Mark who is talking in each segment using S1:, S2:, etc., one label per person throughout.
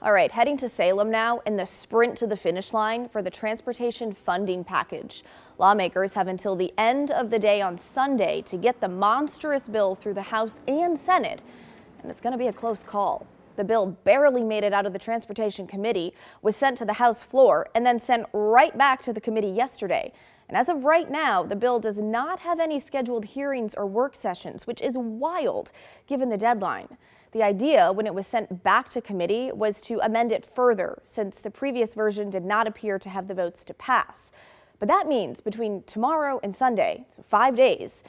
S1: All right, heading to Salem now in the sprint to the finish line for the transportation funding package. Lawmakers have until the end of the day on Sunday to get the monstrous bill through the House and Senate, and it's going to be a close call. The bill barely made it out of the Transportation Committee, was sent to the House floor, and then sent right back to the committee yesterday. And as of right now, the bill does not have any scheduled hearings or work sessions, which is wild given the deadline. The idea when it was sent back to committee was to amend it further, since the previous version did not appear to have the votes to pass. But that means between tomorrow and Sunday, so 5 days,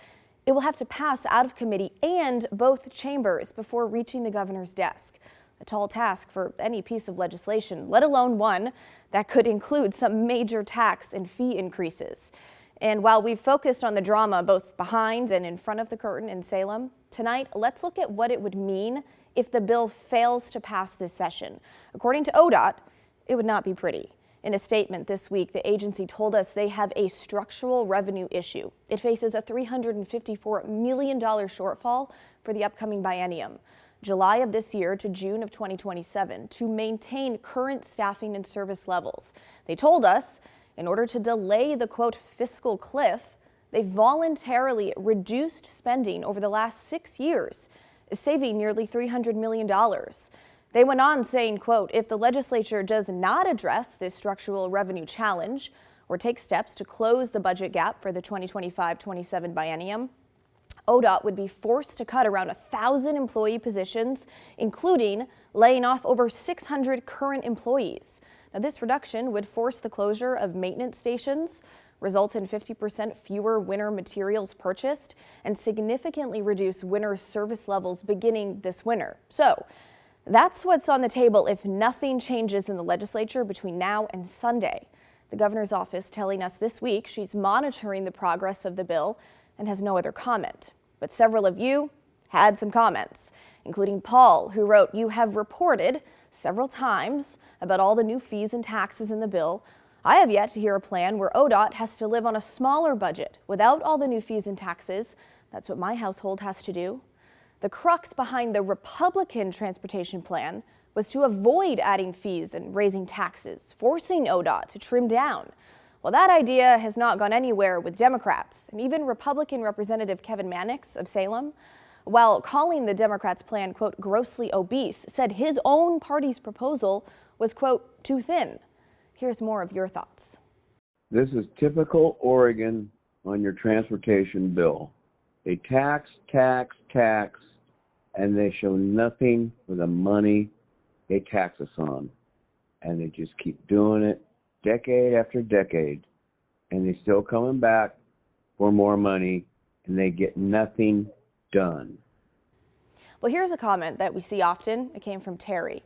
S1: it will have to pass out of committee and both chambers before reaching the governor's desk. A tall task for any piece of legislation, let alone one that could include some major tax and fee increases. And while we've focused on the drama both behind and in front of the curtain in Salem, tonight let's look at what it would mean if the bill fails to pass this session. According to ODOT, it would not be pretty. In a statement this week, the agency told us they have a structural revenue issue. It faces a $354 million shortfall for the upcoming biennium, July of this year to June of 2027, to maintain current staffing and service levels. They told us in order to delay the, quote, fiscal cliff, they voluntarily reduced spending over the last 6 years, saving nearly $300 million. They went on saying, quote, if the legislature does not address this structural revenue challenge or take steps to close the budget gap for the 2025-27 biennium, ODOT would be forced to cut around 1,000 employee positions, including laying off over 600 current employees. Now, this reduction would force the closure of maintenance stations, result in 50% fewer winter materials purchased, and significantly reduce winter service levels beginning this winter. So that's what's on the table if nothing changes in the legislature between now and Sunday. The governor's office telling us this week she's monitoring the progress of the bill and has no other comment. But several of you had some comments, including Paul, who wrote, "You have reported several times about all the new fees and taxes in the bill. I have yet to hear a plan where ODOT has to live on a smaller budget without all the new fees and taxes. That's what my household has to do." The crux behind the Republican transportation plan was to avoid adding fees and raising taxes, forcing ODOT to trim down. Well, that idea has not gone anywhere with Democrats, and even Republican Representative Kevin Mannix of Salem, while calling the Democrats' plan, quote, grossly obese, said his own party's proposal was, quote, too thin. Here's more of your thoughts.
S2: This is typical Oregon on your transportation bill. They tax, and they show nothing for the money they tax us on. And they just keep doing it decade after decade. And they're still coming back for more money, and they get nothing done.
S1: Well, here's a comment that we see often. It came from Terry.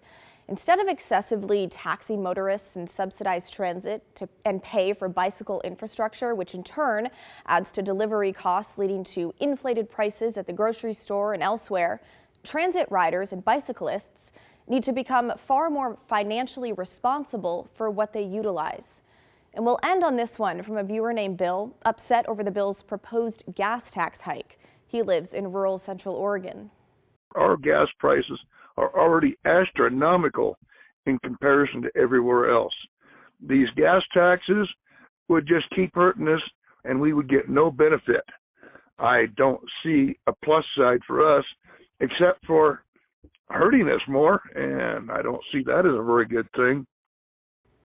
S1: Instead of excessively taxing motorists and subsidize transit and pay for bicycle infrastructure, which in turn adds to delivery costs leading to inflated prices at the grocery store and elsewhere, transit riders and bicyclists need to become far more financially responsible for what they utilize. And we'll end on this one from a viewer named Bill, upset over the bill's proposed gas tax hike. He lives in rural Central Oregon.
S3: Our gas prices are already astronomical in comparison to everywhere else. These gas taxes would just keep hurting us, and we would get no benefit. I don't see a plus side for us except for hurting us more, and I don't see that as a very good thing.